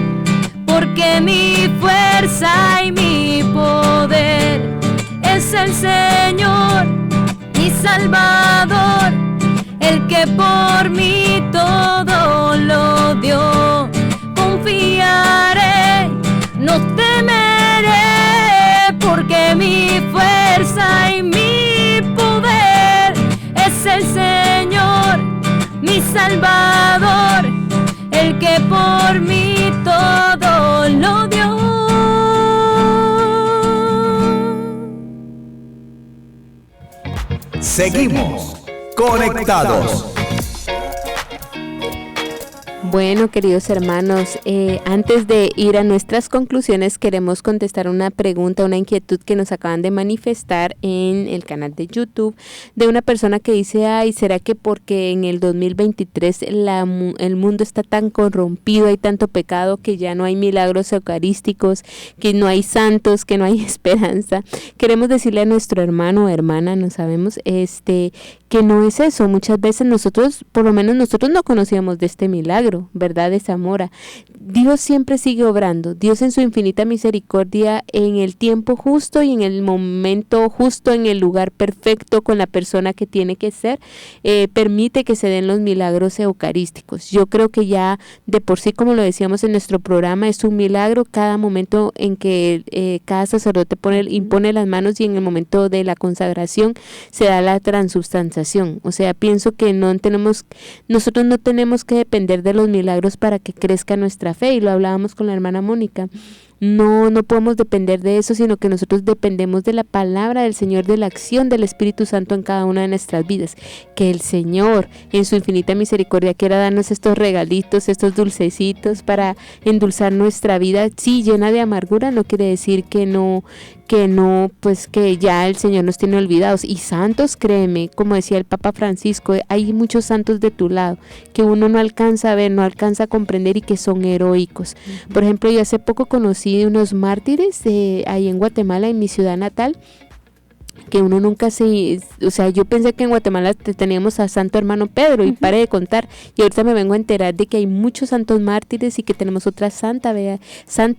porque mi fuerza y mi poder es el Señor, mi Salvador, el que por mí todo lo dio. Confiaré, no temeré, porque mi fuerza y mi poder es el Señor, mi Salvador, el que por mí todo lo dio. Seguimos conectados. Bueno, queridos hermanos, antes de ir a nuestras conclusiones, queremos contestar una pregunta, una inquietud que nos acaban de manifestar en el canal de YouTube de una persona que dice: ay, ¿será que porque en el 2023 el mundo está tan corrompido, hay tanto pecado, que ya no hay milagros eucarísticos, que no hay santos, que no hay esperanza? Queremos decirle a nuestro hermano o hermana, no sabemos, que no es eso. Muchas veces nosotros, por lo menos nosotros, no conocíamos de este milagro, ¿verdad? De Zamora. Dios siempre sigue obrando. Dios en su infinita misericordia, en el tiempo justo y en el momento justo, en el lugar perfecto, con la persona que tiene que ser, permite que se den los milagros eucarísticos. Yo creo que ya de por sí, como lo decíamos en nuestro programa, es un milagro cada momento en que cada sacerdote impone las manos, y en el momento de la consagración se da la transubstanciación. O sea, pienso que nosotros no tenemos que depender de los milagros para que crezca nuestra fe, y lo hablábamos con la hermana Mónica. No podemos depender de eso, sino que nosotros dependemos de la palabra del Señor, de la acción del Espíritu Santo en cada una de nuestras vidas. Que el Señor, en su infinita misericordia, quiera darnos estos regalitos, estos dulcecitos para endulzar nuestra vida. Sí, llena de amargura, no quiere decir que no, pues que ya el Señor nos tiene olvidados. Y santos, créeme, como decía el Papa Francisco, hay muchos santos de tu lado que uno no alcanza a ver, no alcanza a comprender, y que son heroicos. Por ejemplo, yo hace poco conocí unos mártires ahí en Guatemala, en mi ciudad natal, que uno nunca yo pensé que en Guatemala teníamos a Santo Hermano Pedro, y paré de contar, y ahorita me vengo a enterar de que hay muchos santos mártires, y que tenemos otra santa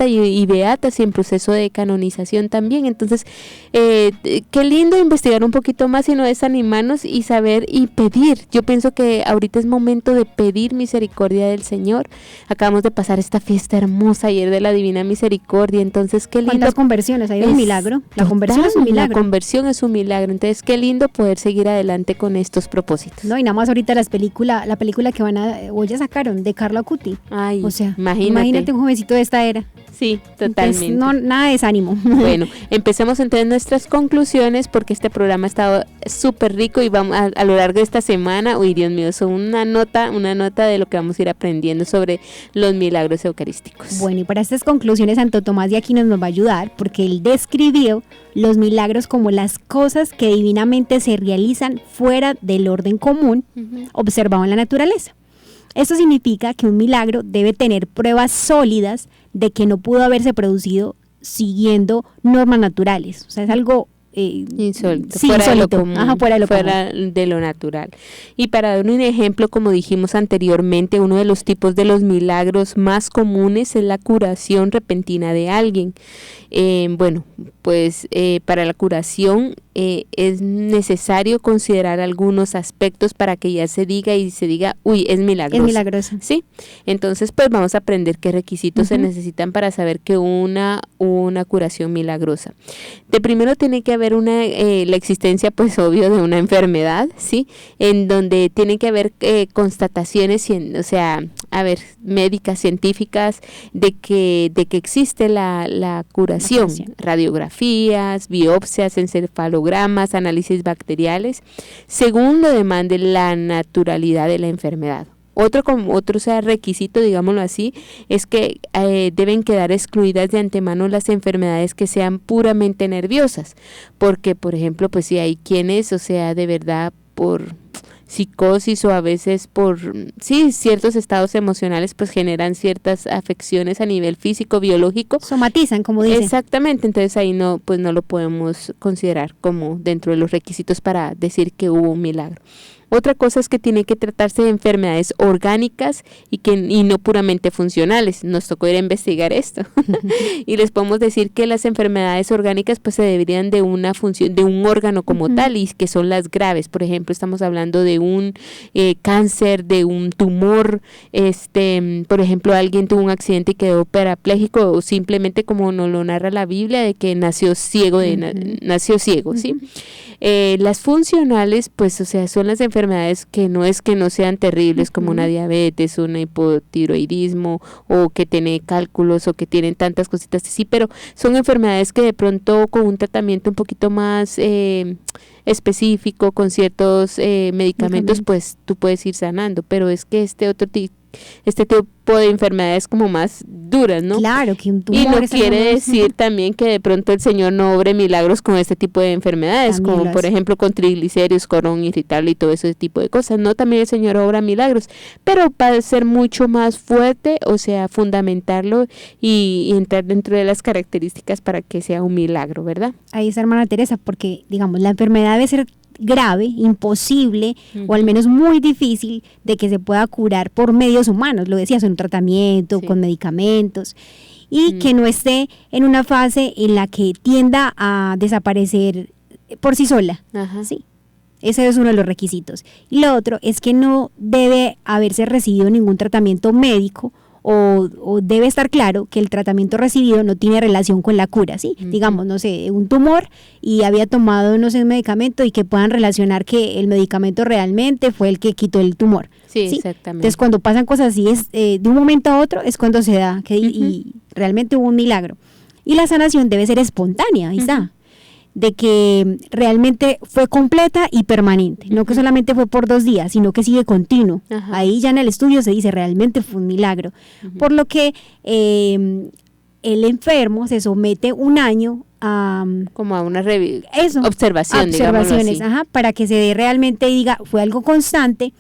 y beatas, y en proceso de canonización también. Entonces, qué lindo investigar un poquito más y no desanimarnos, y saber y pedir. Yo pienso que ahorita es momento de pedir misericordia del Señor. Acabamos de pasar esta fiesta hermosa ayer de la Divina Misericordia, entonces qué lindo. ¿Cuántas conversiones? Hay un milagro. La conversión es un milagro. La conversión es un milagro. Entonces, qué lindo poder seguir adelante con estos propósitos. No, y nada más ahorita la película que hoy ya sacaron, de Carlo Acuti. Ay, o sea, imagínate un jovencito de esta era. Sí, totalmente. Entonces, no, nada de desánimo. Bueno, empecemos entonces nuestras conclusiones, porque este programa ha estado súper rico, y vamos a lo largo de esta semana, uy, Dios mío, son una nota de lo que vamos a ir aprendiendo sobre los milagros eucarísticos. Bueno, y para estas conclusiones, Santo Tomás de Aquino nos va a ayudar, porque él describió los milagros como las cosas que divinamente se realizan fuera del orden común observado en la naturaleza. Esto significa que un milagro debe tener pruebas sólidas de que no pudo haberse producido siguiendo normas naturales. O sea, es algo insólito, sí, fuera de lo insólito. común, Ajá, fuera de lo fuera de lo natural. Y para dar un ejemplo, como dijimos anteriormente, uno de los tipos de los milagros más comunes es la curación repentina de alguien. Bueno, pues para la curación es necesario considerar algunos aspectos para que ya se diga, uy, es milagroso. Es milagroso. Sí, entonces pues vamos a aprender qué requisitos se necesitan para saber que una curación milagrosa. De primero tiene que haber la existencia, pues obvio, de una enfermedad, ¿sí? En donde tiene que haber constataciones, médicas, científicas, de que existe la curación, radiografías, biopsias, encefalogramas, análisis bacteriales, según lo demande la naturalidad de la enfermedad. Otro requisito, digámoslo así, es que deben quedar excluidas de antemano las enfermedades que sean puramente nerviosas, porque, por ejemplo, pues si hay quienes, de verdad, por psicosis o a veces por ciertos estados emocionales, pues generan ciertas afecciones a nivel físico, biológico. Somatizan, como dicen. Exactamente, entonces ahí no lo podemos considerar como dentro de los requisitos para decir que hubo un milagro. Otra cosa es que tiene que tratarse de enfermedades orgánicas y no puramente funcionales. Nos tocó ir a investigar esto. Y les podemos decir que las enfermedades orgánicas pues se deberían de una función, de un órgano como tal, y que son las graves. Por ejemplo, estamos hablando de un cáncer, de un tumor, por ejemplo, alguien tuvo un accidente y quedó parapléjico, o simplemente, como nos lo narra la Biblia, de que nació ciego, ¿sí? Las funcionales, pues, son las enfermedades que no sean terribles, como una diabetes, un hipotiroidismo, o que tiene cálculos, o que tienen tantas cositas así, pero son enfermedades que de pronto con un tratamiento un poquito más específico, con ciertos medicamentos, pues tú puedes ir sanando, pero es que este tipo de enfermedades como más duras, ¿no? Claro, que un tumor. Y no quiere decir también que de pronto el Señor no obre milagros con este tipo de enfermedades, también como por ejemplo con triglicéridos, colon irritable y todo ese tipo de cosas. No, también el Señor obra milagros, pero para ser mucho más fuerte, fundamentarlo y entrar dentro de las características para que sea un milagro, ¿verdad? Ahí está, hermana Teresa, porque digamos, la enfermedad debe ser grave, imposible, o al menos muy difícil de que se pueda curar por medios humanos, lo decías, en un tratamiento, con medicamentos, y que no esté en una fase en la que tienda a desaparecer por sí sola. ¿Sí? Ese es uno de los requisitos. Y lo otro es que no debe haberse recibido ningún tratamiento médico, o debe estar claro que el tratamiento recibido no tiene relación con la cura, ¿sí? Digamos, no sé, un tumor y había tomado, no sé, un medicamento, y que puedan relacionar que el medicamento realmente fue el que quitó el tumor. Sí, exactamente. Entonces, cuando pasan cosas así, de un momento a otro es cuando se da, y realmente hubo un milagro. Y la sanación debe ser espontánea, ahí está, de que realmente fue completa y permanente, no que solamente fue por 2 días, sino que sigue continuo. Ahí ya en el estudio se dice realmente fue un milagro, por lo que el enfermo se somete un año a como a una observaciones, para que se dé realmente y diga fue algo constante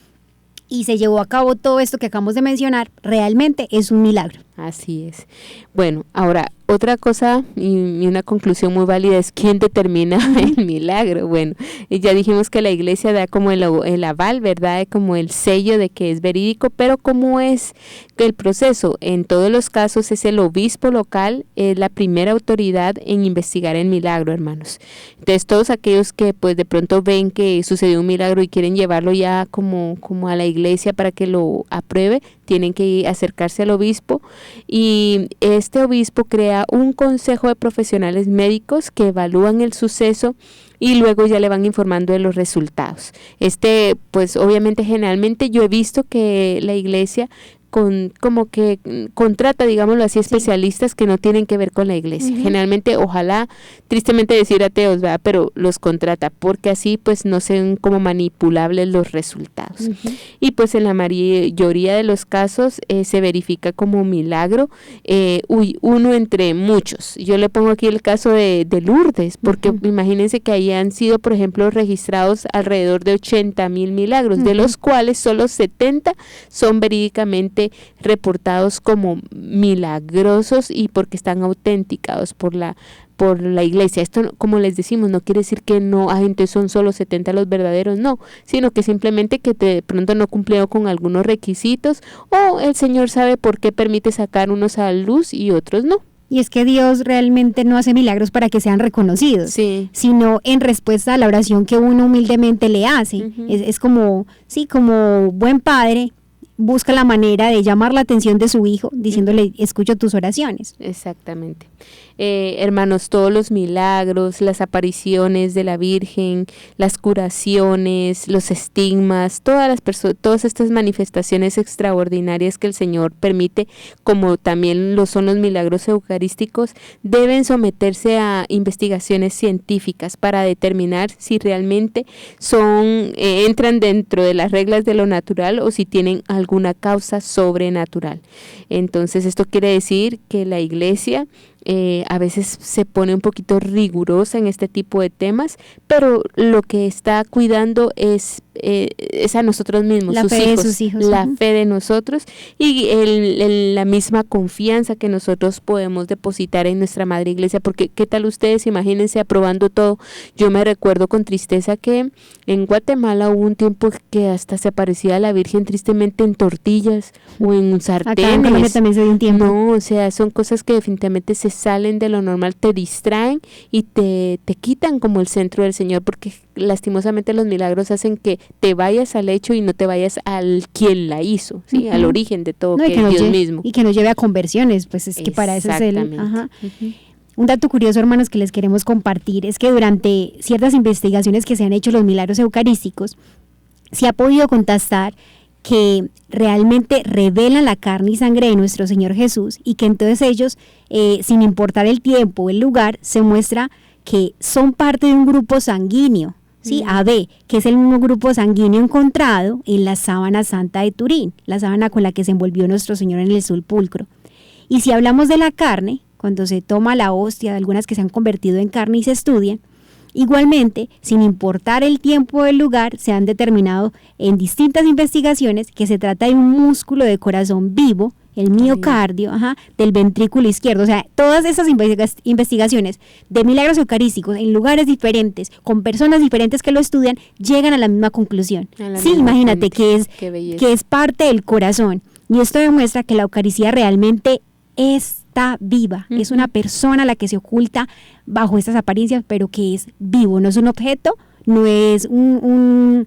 y se llevó a cabo todo esto que acabamos de mencionar, realmente es un milagro. Así es. Bueno, ahora, otra cosa y una conclusión muy válida es quién determina el milagro. Bueno, ya dijimos que la iglesia da como el aval, ¿verdad? Como el sello de que es verídico, pero ¿cómo es el proceso? En todos los casos es el obispo local, es la primera autoridad en investigar el milagro, hermanos. Entonces, todos aquellos que pues de pronto ven que sucedió un milagro y quieren llevarlo ya como a la iglesia para que lo apruebe, tienen que acercarse al obispo, y este obispo crea un consejo de profesionales médicos que evalúan el suceso y luego ya le van informando de los resultados. Pues obviamente generalmente yo he visto que la iglesia como que contrata, digámoslo así, especialistas que no tienen que ver con la iglesia. Generalmente, ojalá, tristemente decir ateos, ¿verdad? Pero los contrata, porque así pues no sean como manipulables los resultados. Y pues en la mayoría de los casos se verifica como milagro, uno entre muchos. Yo le pongo aquí el caso de Lourdes, porque imagínense que ahí han sido, por ejemplo, registrados alrededor de 80,000 milagros, de los cuales solo 70 son verídicamente realmente reportados como milagrosos y porque están autenticados por la iglesia. Esto, como les decimos, no quiere decir que no, entonces son solo 70 los verdaderos, no, sino que simplemente que de pronto no cumplieron con algunos requisitos, o el Señor sabe por qué permite sacar unos a la luz y otros no. Y es que Dios realmente no hace milagros para que sean reconocidos, sí, sino en respuesta a la oración que uno humildemente le hace. Es como buen padre, busca la manera de llamar la atención de su hijo, diciéndole, escucho tus oraciones. Exactamente. Hermanos, todos los milagros, las apariciones de la Virgen, las curaciones, los estigmas, todas estas manifestaciones extraordinarias que el Señor permite, como también lo son los milagros eucarísticos, deben someterse a investigaciones científicas para determinar si realmente entran dentro de las reglas de lo natural o si tienen alguna causa sobrenatural. Entonces, esto quiere decir que la Iglesia a veces se pone un poquito rigurosa en este tipo de temas, pero lo que está cuidando es a nosotros mismos, la fe de sus hijos, la fe de nosotros y la misma confianza que nosotros podemos depositar en nuestra Madre Iglesia, porque ¿qué tal ustedes? Imagínense aprobando todo. Yo me recuerdo con tristeza que en Guatemala hubo un tiempo que hasta se aparecía la Virgen tristemente en tortillas o en sartenes. Acá en Colombia también se dio un tiempo. No, o sea, son cosas que definitivamente se salen de lo normal, te distraen y te quitan como el centro del Señor, porque lastimosamente los milagros hacen que te vayas al hecho y no te vayas al quien la hizo, ¿sí? Al origen de todo, que es Dios mismo. Y que nos lleve a conversiones, pues es que para eso es el... Un dato curioso, hermanos, que les queremos compartir es que durante ciertas investigaciones que se han hecho los milagros eucarísticos, se ha podido contestar que realmente revelan la carne y sangre de nuestro Señor Jesús, y que entonces ellos, sin importar el tiempo o el lugar, se muestra que son parte de un grupo sanguíneo, ¿sí? AB, que es el mismo grupo sanguíneo encontrado en la sábana santa de Turín, la sábana con la que se envolvió nuestro Señor en el sepulcro. Y si hablamos de la carne, cuando se toma la hostia de algunas que se han convertido en carne y se estudian, igualmente, sin importar el tiempo o el lugar, se han determinado en distintas investigaciones que se trata de un músculo de corazón vivo, el miocardio, del ventrículo izquierdo. O sea, todas esas investigaciones de milagros eucarísticos en lugares diferentes, con personas diferentes que lo estudian, llegan a la misma conclusión. Sí, imagínate que es parte del corazón. Y esto demuestra que la Eucaristía realmente está viva, es una persona la que se oculta bajo estas apariencias, pero que es vivo, no es un objeto, no es una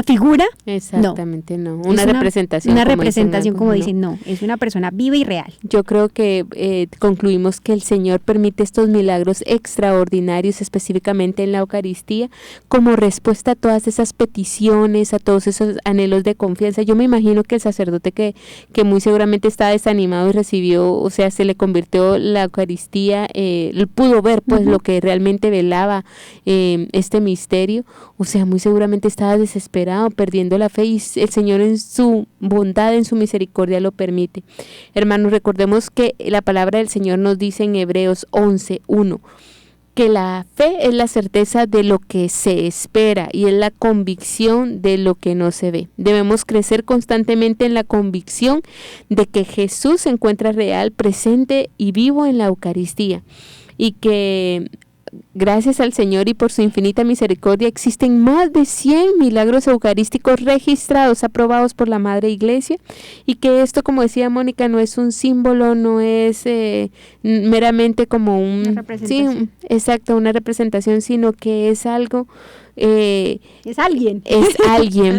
figura. Exactamente, no. Una representación. Una representación, como dicen, no, es una persona viva y real. Yo creo que concluimos que el Señor permite estos milagros extraordinarios, específicamente en la Eucaristía, como respuesta a todas esas peticiones, a todos esos anhelos de confianza. Yo me imagino que el sacerdote que muy seguramente estaba desanimado y recibió, o sea, se le convirtió la Eucaristía, pudo ver pues lo que realmente velaba este misterio, o sea, muy seguramente estaba desesperado, perdiendo la fe, y el Señor en su bondad, en su misericordia lo permite. Hermanos, recordemos que la palabra del Señor nos dice en Hebreos 11:1 que la fe es la certeza de lo que se espera y es la convicción de lo que no se ve. Debemos crecer constantemente en la convicción de que Jesús se encuentra real, presente y vivo en la Eucaristía, y que gracias al Señor y por su infinita misericordia existen más de 100 milagros eucarísticos registrados, aprobados por la Madre Iglesia, y que esto, como decía Mónica, no es un símbolo, no es meramente como una representación. Sí, exacto, una representación, sino que es algo... es alguien,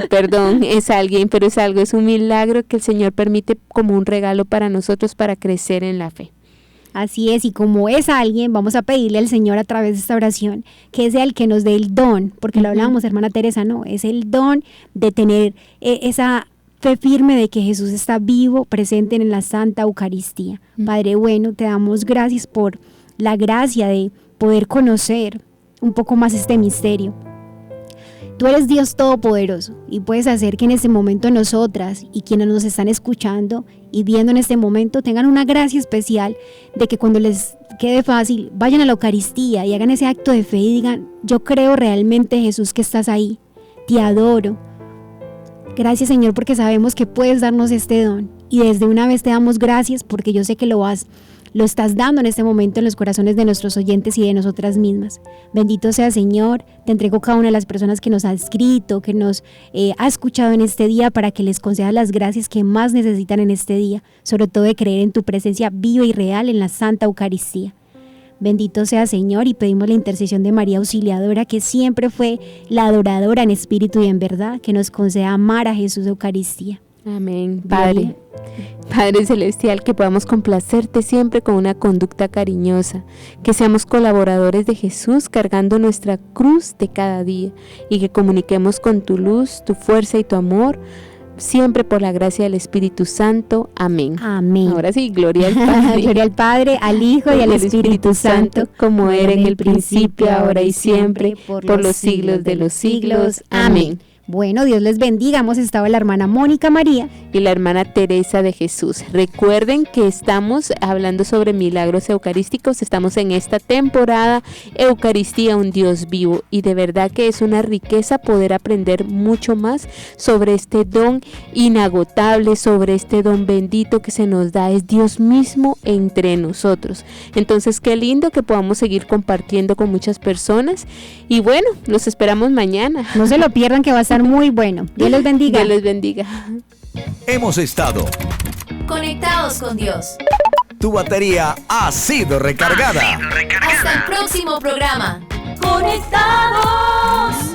pero es algo, es un milagro que el Señor permite como un regalo para nosotros para crecer en la fe. Así es, y como es alguien, vamos a pedirle al Señor a través de esta oración que sea el que nos dé el don, porque lo hablábamos, hermana Teresa, no, es el don de tener esa fe firme de que Jesús está vivo, presente en la Santa Eucaristía. Padre bueno, te damos gracias por la gracia de poder conocer un poco más este misterio. Tú eres Dios Todopoderoso y puedes hacer que en este momento nosotras y quienes nos están escuchando y viendo en este momento tengan una gracia especial de que cuando les quede fácil vayan a la Eucaristía y hagan ese acto de fe y digan: yo creo realmente, Jesús, que estás ahí, te adoro, Gracias, Señor, porque sabemos que puedes darnos este don. Y desde una vez te damos gracias porque yo sé que lo estás dando en este momento en los corazones de nuestros oyentes y de nosotras mismas. Bendito sea, Señor. Te entrego cada una de las personas que nos ha escrito, que nos ha escuchado en este día, para que les concedas las gracias que más necesitan en este día, sobre todo de creer en tu presencia viva y real en la Santa Eucaristía. Bendito sea, Señor, y pedimos la intercesión de María Auxiliadora, que siempre fue la adoradora en espíritu y en verdad, que nos conceda amar a Jesús de Eucaristía. Amén, Padre. Padre Celestial, que podamos complacerte siempre con una conducta cariñosa, que seamos colaboradores de Jesús cargando nuestra cruz de cada día y que comuniquemos con tu luz, tu fuerza y tu amor, siempre por la gracia del Espíritu Santo. Amén. Amén. Ahora sí, gloria al Padre. Gloria al Padre, al Hijo y al Espíritu Santo, como era en el principio, ahora y siempre, por los siglos de los siglos. Amén. Bueno, Dios les bendiga. Hemos estado la hermana Mónica María y la hermana Teresa de Jesús. Recuerden que estamos hablando sobre milagros eucarísticos. Estamos en esta temporada Eucaristía, un Dios vivo. Y de verdad que es una riqueza poder aprender mucho más sobre este don inagotable, sobre este don bendito que se nos da. Es Dios mismo entre nosotros. Entonces, qué lindo que podamos seguir compartiendo con muchas personas. Y bueno, los esperamos mañana. No se lo pierdan, que va a estar muy bueno. Dios les bendiga. Dios les bendiga. Hemos estado Conectados con Dios. Tu batería ha sido recargada. Hasta el próximo programa. Conectados.